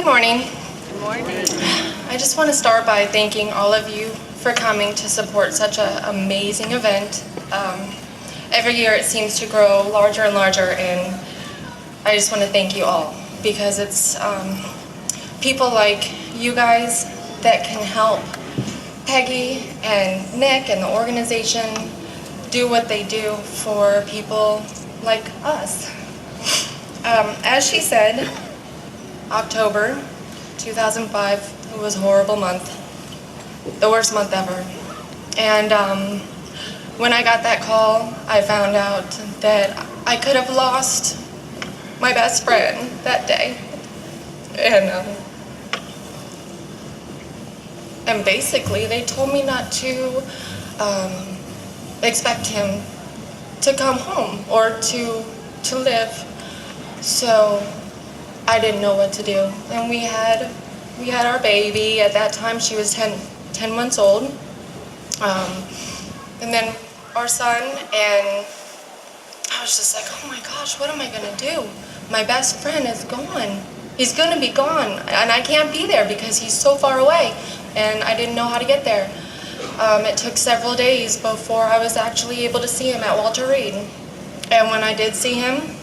morning. Good morning. I just want to start by thanking all of you for coming to support such an amazing event. Every year it seems to grow larger and larger, and I just want to thank you all because it's people like you guys that can help Peggy and Nick and the organization do what they do for people like us. As she said, October 2005 was a horrible month, the worst month ever. And when I got that call, I found out that I could have lost my best friend that day. And basically they told me not to expect him to come home or to live. So I didn't know what to do. And we had our baby. At that time she was 10 months old. And then our son, and I was just like, oh my gosh, what am I gonna do? My best friend is gone. He's gonna be gone, and I can't be there because he's so far away, and I didn't know how to get there. It took several days before I was actually able to see him at Walter Reed. And when I did see him,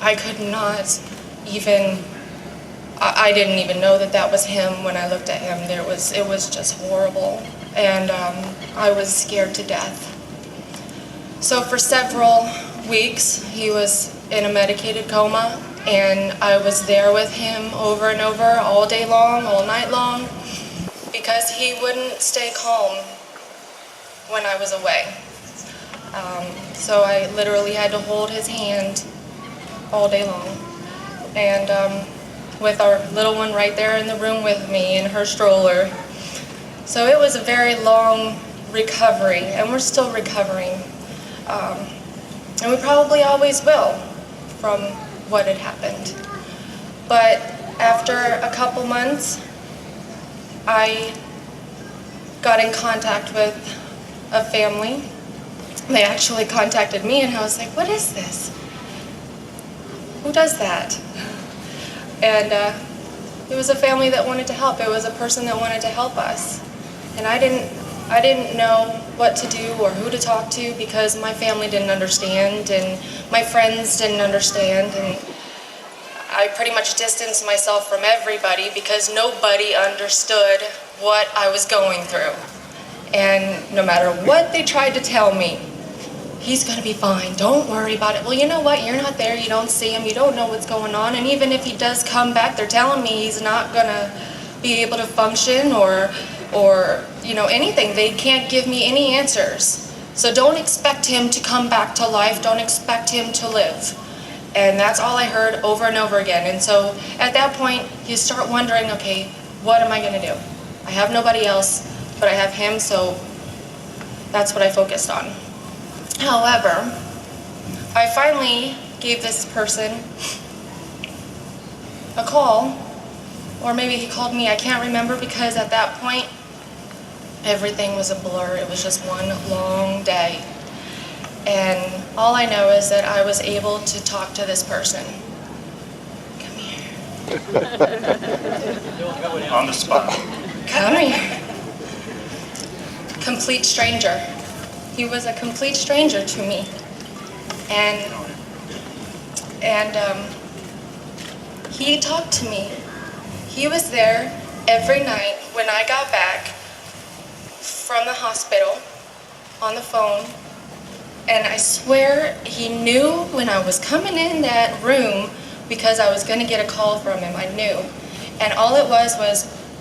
I could not even, I didn't even know that was him when I looked at him. It was just horrible, and I was scared to death. So for several weeks, he was in a medicated coma, and I was there with him over and over, all day long, all night long, because he wouldn't stay calm when I was away. So I literally had to hold his hand all day long. And with our little one right there in the room with me in her stroller. So it was a very long recovery, and we're still recovering. And we probably always will from what had happened. But after a couple months, I got in contact with a family. They actually contacted me, and I was like, what is this? Who does that? And it was a family that wanted to help. It was a person that wanted to help us. And I didn't know what to do or who to talk to because my family didn't understand and my friends didn't understand, and I pretty much distanced myself from everybody because nobody understood what I was going through. And no matter what they tried to tell me, he's gonna be fine, don't worry about it. Well, you know what, you're not there, you don't see him, you don't know what's going on, and even if he does come back, they're telling me he's not gonna be able to function or you know, anything. They can't give me any answers. So don't expect him to come back to life, don't expect him to live. And that's all I heard over and over again. And so at that point, you start wondering, okay, what am I gonna do? I have nobody else, but I have him, so that's what I focused on. However, I finally gave this person a call, or maybe he called me, I can't remember, because at that point, everything was a blur. It was just one long day. And all I know is that I was able to talk to this person. Come here. On the spot. Come here. Complete stranger. He was a complete stranger to me. And he talked to me. He was there every night when I got back from the hospital on the phone. And I swear he knew when I was coming in that room because I was gonna get a call from him, I knew. And all it was,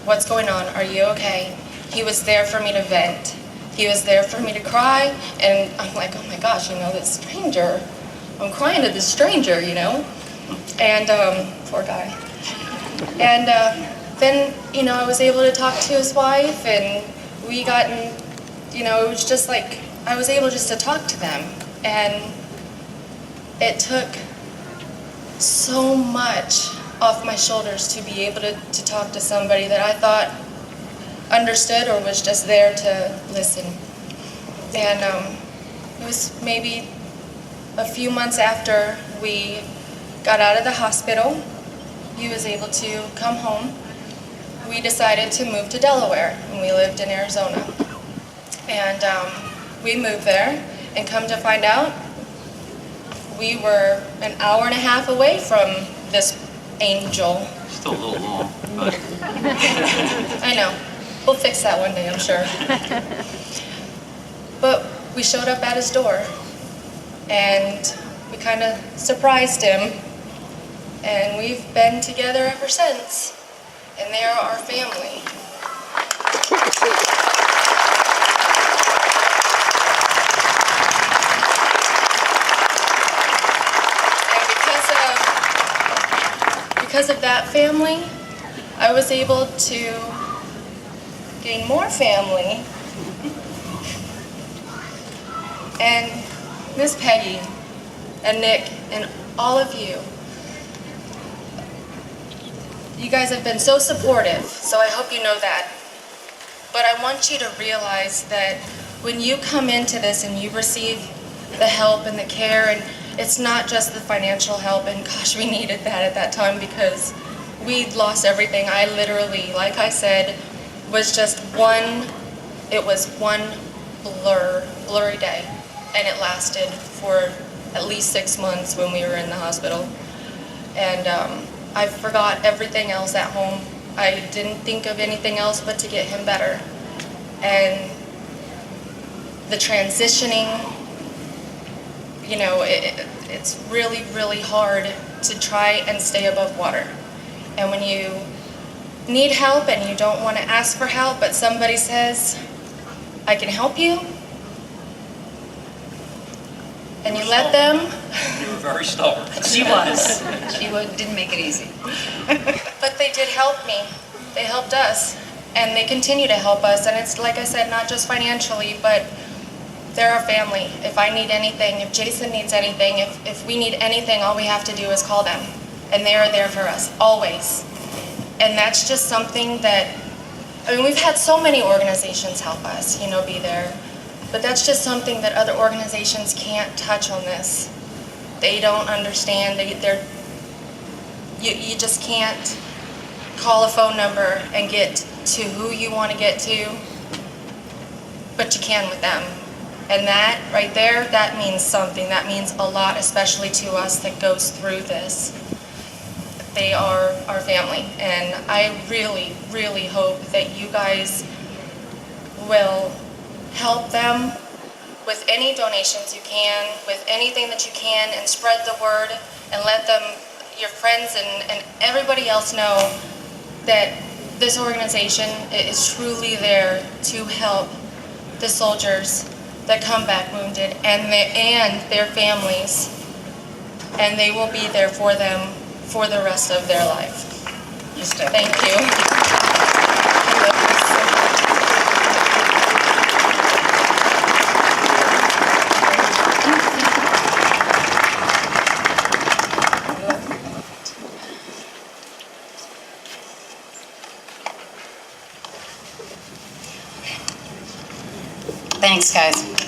what's going on? Are you okay? He was there for me to vent. He was there for me to cry, and I'm like, oh my gosh, you know, this stranger. I'm crying to this stranger, you know? And, poor guy. And then, you know, I was able to talk to his wife, and we got in, you know, it was just like, I was able just to talk to them. And it took so much off my shoulders to be able to talk to somebody that I thought understood or was just there to listen. And it was maybe a few months after we got out of the hospital, he was able to come home, we decided to move to Delaware, and we lived in Arizona. And we moved there, and come to find out, we were an hour and a half away from this angel. Still a little long, but I know. We'll fix that one day, I'm sure. But we showed up at his door, and we kind of surprised him, and we've been together ever since. And they are our family. And because of that family, I was able to gain more family. And Miss Peggy and Nick and all of you, you guys have been so supportive, so I hope you know that. But I want you to realize that when you come into this and you receive the help and the care, and it's not just the financial help, and gosh, we needed that at that time because we'd lost everything. I literally, like I said, was just one blurry day, and it lasted for at least 6 months when we were in the hospital. And I forgot everything else at home. I didn't think of anything else but to get him better. And the transitioning, you know, it's really, really hard to try and stay above water. And when you need help and you don't want to ask for help, but somebody says, I can help you, and you let them. you were very stubborn. She was. Didn't make it easy. But they did help me. They helped us, and they continue to help us. And it's, like I said, not just financially, but they're our family. If I need anything, if Jason needs anything, if we need anything, all we have to do is call them. And they are there for us, always. And that's just something that, I mean, we've had so many organizations help us, you know, be there. But that's just something that other organizations can't touch on this. They don't understand. You just can't call a phone number and get to who you want to get to, but you can with them. And that right there, that means something. That means a lot, especially to us that goes through this. They are our family, and I really, really hope that you guys will help them with any donations you can, with anything that you can, and spread the word and let them, your friends and everybody else know that this organization is truly there to help the soldiers that come back wounded and their families, and they will be there for them for the rest of their life. Thank you. Thanks, guys.